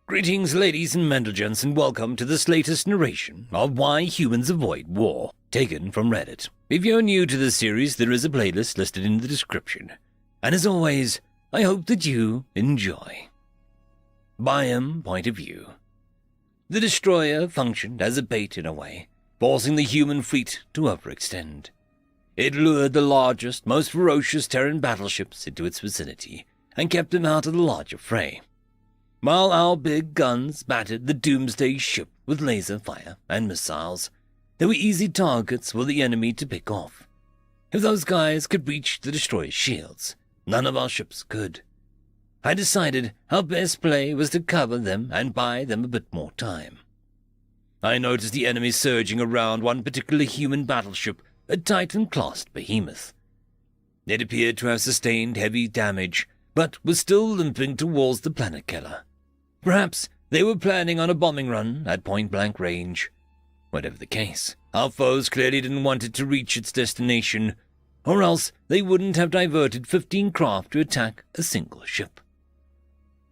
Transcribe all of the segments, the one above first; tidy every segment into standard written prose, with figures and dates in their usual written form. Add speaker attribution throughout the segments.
Speaker 1: Greetings, ladies and gentlemen, and welcome to this latest narration of Why Humans Avoid War, taken from Reddit. If you're new to this series, there is a playlist listed in the description. And as always, I hope that you enjoy. Biome Point of View. The destroyer functioned as a bait in a way, forcing the human fleet to overextend. It lured the largest, most ferocious Terran battleships into its vicinity, and kept them out of the larger fray. While our big guns battered the Doomsday ship with laser fire and missiles, they were easy targets for the enemy to pick off. If those guys could reach the destroyer's shields, none of our ships could. I decided our best play was to cover them and buy them a bit more time. I noticed the enemy surging around one particular human battleship, a Titan-classed behemoth. It appeared to have sustained heavy damage, but was still limping towards the planet killer. Perhaps they were planning on a bombing run at point-blank range. Whatever the case, our foes clearly didn't want it to reach its destination, or else they wouldn't have diverted 15 craft to attack a single ship.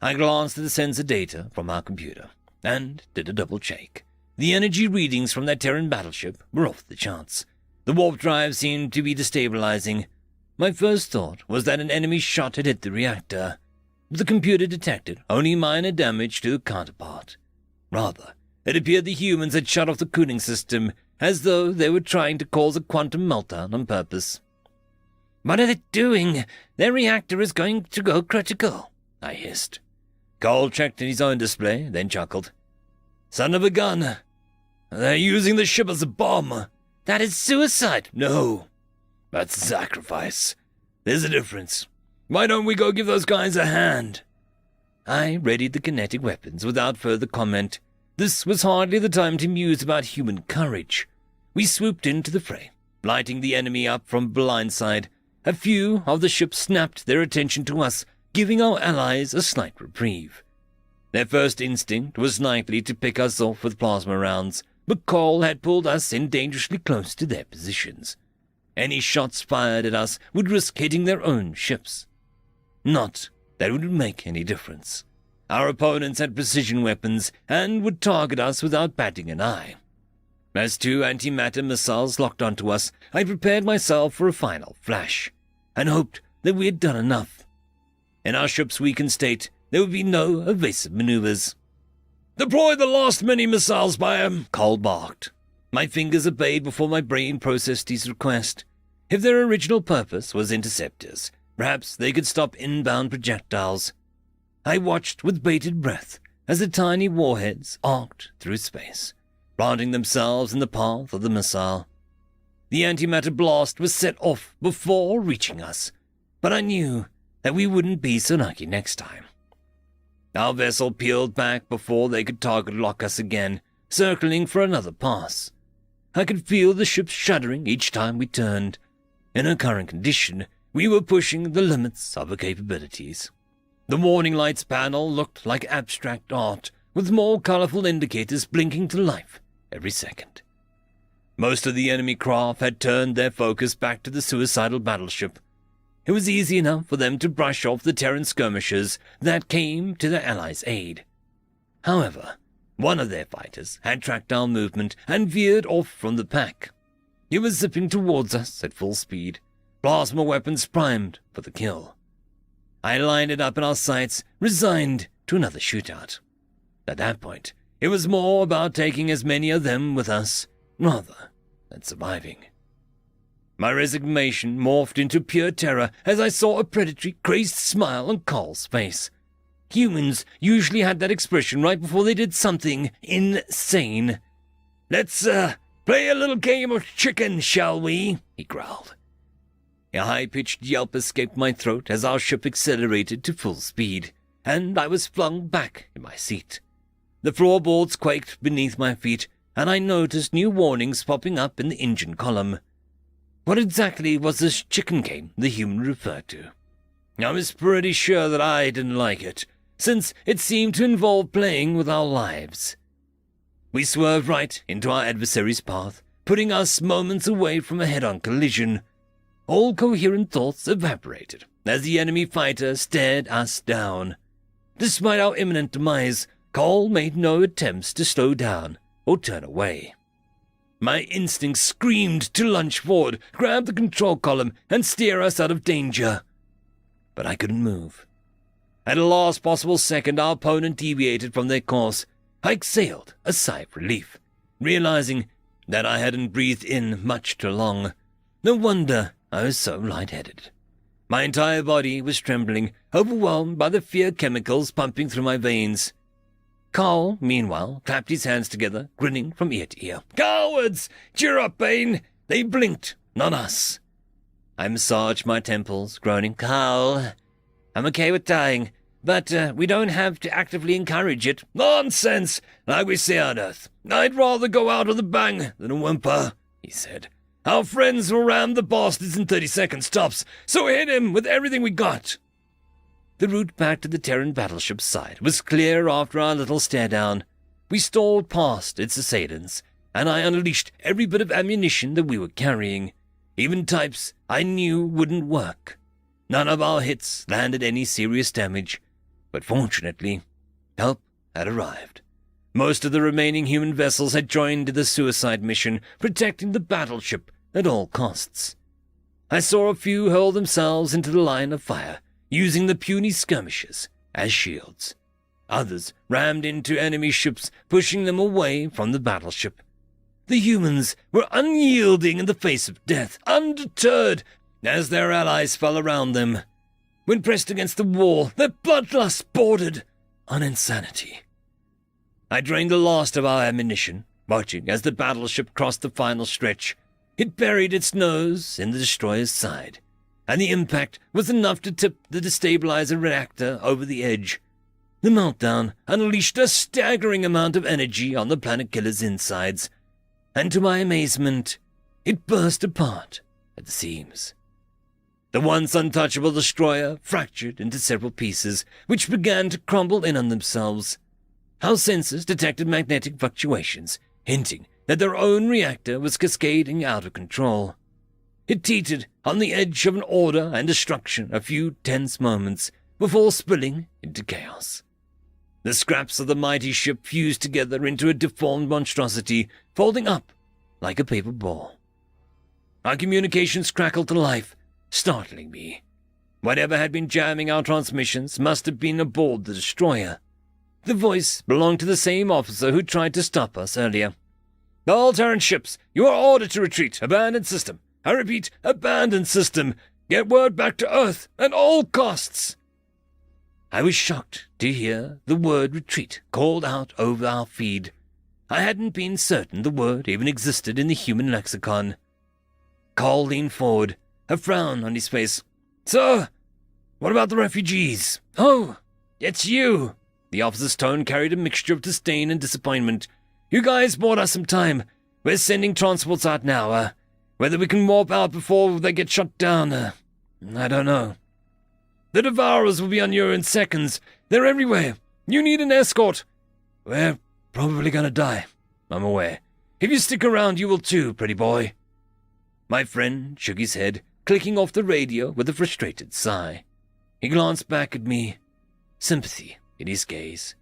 Speaker 1: I glanced at the sensor data from our computer, and did a double-check. The energy readings from that Terran battleship were off the charts. The warp drive seemed to be destabilizing. My first thought was that an enemy shot had hit the reactor. The computer detected only minor damage to the counterpart. Rather, it appeared the humans had shut off the cooling system, as though they were trying to cause a quantum meltdown on purpose. "What are they doing? Their reactor is going to go critical," I hissed. Cole checked his own display, then chuckled. "Son of a gun! They're using the ship as a bomb. That is suicide." "No, that's sacrifice. There's a difference. Why don't we go give those guys a hand?" I readied the kinetic weapons without further comment. This was hardly the time to muse about human courage. We swooped into the fray, lighting the enemy up from blindside. A few of the ships snapped their attention to us, giving our allies a slight reprieve. Their first instinct was likely to pick us off with plasma rounds, but Cole had pulled us in dangerously close to their positions. Any shots fired at us would risk hitting their own ships. Not that it would make any difference. Our opponents had precision weapons and would target us without batting an eye. As 2 antimatter missiles locked onto us, I prepared myself for a final flash, and hoped that we had done enough. In our ship's weakened state, there would be no evasive maneuvers. "Deploy the last mini-missiles, Biome," Cole barked. My fingers obeyed before my brain processed his request. If their original purpose was interceptors, perhaps they could stop inbound projectiles. I watched with bated breath as the tiny warheads arced through space, planting themselves in the path of the missile. The antimatter blast was set off before reaching us, but I knew that we wouldn't be so lucky next time. Our vessel peeled back before they could target lock us again, circling for another pass. I could feel the ship shuddering each time we turned. In her current condition, we were pushing the limits of her capabilities. The warning lights panel looked like abstract art, with more colorful indicators blinking to life every second. Most of the enemy craft had turned their focus back to the suicidal battleship. It was easy enough for them to brush off the Terran skirmishers that came to their allies' aid. However, one of their fighters had tracked our movement and veered off from the pack. He was zipping towards us at full speed, plasma weapons primed for the kill. I lined it up in our sights, resigned to another shootout. At that point, it was more about taking as many of them with us, rather than surviving. My resignation morphed into pure terror as I saw a predatory, crazed smile on Cole's face. Humans usually had that expression right before they did something insane. "Let's, play a little game of chicken, shall we?" he growled. A high-pitched yelp escaped my throat as our ship accelerated to full speed, and I was flung back in my seat. The floorboards quaked beneath my feet, and I noticed new warnings popping up in the engine column. What exactly was this chicken game the human referred to? I was pretty sure that I didn't like it, since it seemed to involve playing with our lives. We swerved right into our adversary's path, putting us moments away from a head-on collision. All coherent thoughts evaporated as the enemy fighter stared us down. Despite our imminent demise, Cole made no attempts to slow down or turn away. My instinct screamed to lunge forward, grab the control column, and steer us out of danger. But I couldn't move. At the last possible second, our opponent deviated from their course. I exhaled a sigh of relief, realizing that I hadn't breathed in much too long. No wonder I was so lightheaded. My entire body was trembling, overwhelmed by the fear chemicals pumping through my veins. Carl, meanwhile, clapped his hands together, grinning from ear to ear. "Cowards! Cheer up, Bane! They blinked, not us." I massaged my temples, groaning, "Carl, I'm okay with dying, but we don't have to actively encourage it." "Nonsense! Like we say on Earth. I'd rather go out with a bang than a whimper," he said. "Our friends will ram the bastards in 30 seconds tops, so hit him with everything we got." The route back to the Terran battleship's side was clear after our little stare-down. We stalled past its assailants, and I unleashed every bit of ammunition that we were carrying, even types I knew wouldn't work. None of our hits landed any serious damage, but fortunately, help had arrived. Most of the remaining human vessels had joined the suicide mission, protecting the battleship at all costs. I saw a few hurl themselves into the line of fire, using the puny skirmishers as shields. Others rammed into enemy ships, pushing them away from the battleship. The humans were unyielding in the face of death, undeterred as their allies fell around them. When pressed against the wall, their bloodlust bordered on insanity. I drained the last of our ammunition, watching as the battleship crossed the final stretch. It buried its nose in the destroyer's side, and the impact was enough to tip the destabilizer reactor over the edge. The meltdown unleashed a staggering amount of energy on the planet killer's insides, and to my amazement, it burst apart at the seams. The once untouchable destroyer fractured into several pieces, which began to crumble in on themselves. Our sensors detected magnetic fluctuations, hinting that their own reactor was cascading out of control. It teetered on the edge of an order and destruction a few tense moments before spilling into chaos. The scraps of the mighty ship fused together into a deformed monstrosity, folding up like a paper ball. Our communications crackled to life, startling me. Whatever had been jamming our transmissions must have been aboard the destroyer. The voice belonged to the same officer who tried to stop us earlier. "All Terran ships, you are ordered to retreat. Abandon system. I repeat, abandon system. Get word back to Earth at all costs." I was shocked to hear the word retreat called out over our feed. I hadn't been certain the word even existed in the human lexicon. Carl leaned forward, a frown on his face. "Sir, what about the refugees?" "Oh, it's you." The officer's tone carried a mixture of disdain and disappointment. "You guys bought us some time. We're sending transports out now. Whether we can warp out before they get shut down, I don't know. The Devourers will be on you in seconds. They're everywhere. You need an escort." "We're probably gonna die, I'm aware. If you stick around, you will too, pretty boy." My friend shook his head, clicking off the radio with a frustrated sigh. He glanced back at me, sympathy in his gaze.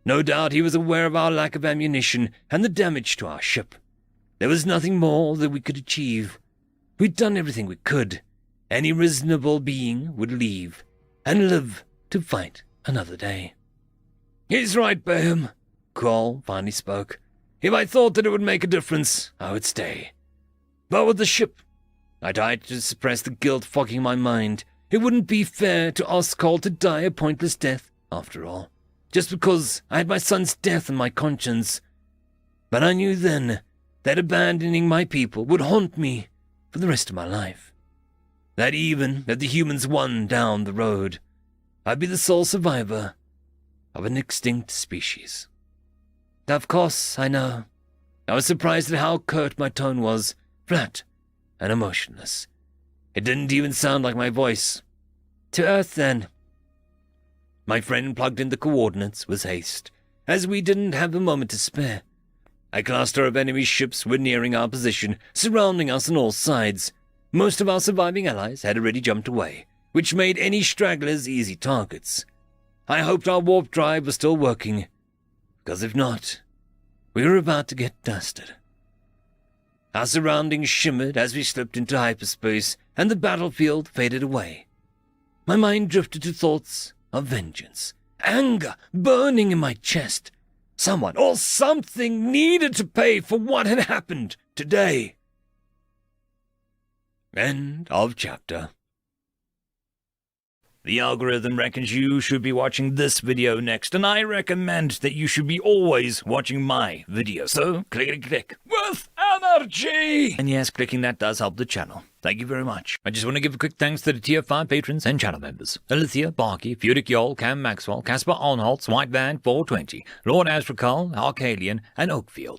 Speaker 1: No doubt he was aware of our lack of ammunition and the damage to our ship. There was nothing more that we could achieve. We'd done everything we could. Any reasonable being would leave and live to fight another day. "He's right, Bayham," Carl finally spoke. "If I thought that it would make a difference, I would stay. But with the ship, I tried to suppress the guilt fogging my mind. It wouldn't be fair to ask Carl to die a pointless death, after all, just because I had my son's death on my conscience. But I knew then that abandoning my people would haunt me for the rest of my life. That even if the humans won down the road, I'd be the sole survivor of an extinct species." "Of course, I know." I was surprised at how curt my tone was, flat and emotionless. It didn't even sound like my voice. "To Earth, then." My friend plugged in the coordinates with haste, as we didn't have a moment to spare. A cluster of enemy ships were nearing our position, surrounding us on all sides. Most of our surviving allies had already jumped away, which made any stragglers easy targets. I hoped our warp drive was still working. because if not, we were about to get dusted. Our surroundings shimmered as we slipped into hyperspace, and the battlefield faded away. My mind drifted to thoughts of vengeance, anger burning in my chest. Someone or something needed to pay for what had happened today. End of chapter. The algorithm reckons you should be watching this video next, and I recommend that you should be always watching my video. So, click with energy! And yes, clicking that does help the channel. Thank you very much. I just want to give a quick thanks to the Tier 5 patrons and channel members. Ithilia, Barky, Fudic Yol, Cam Maxwell, Casper Arnholtz, White Band 420, Lord Azrekahl, Arcadian, and Oakfield.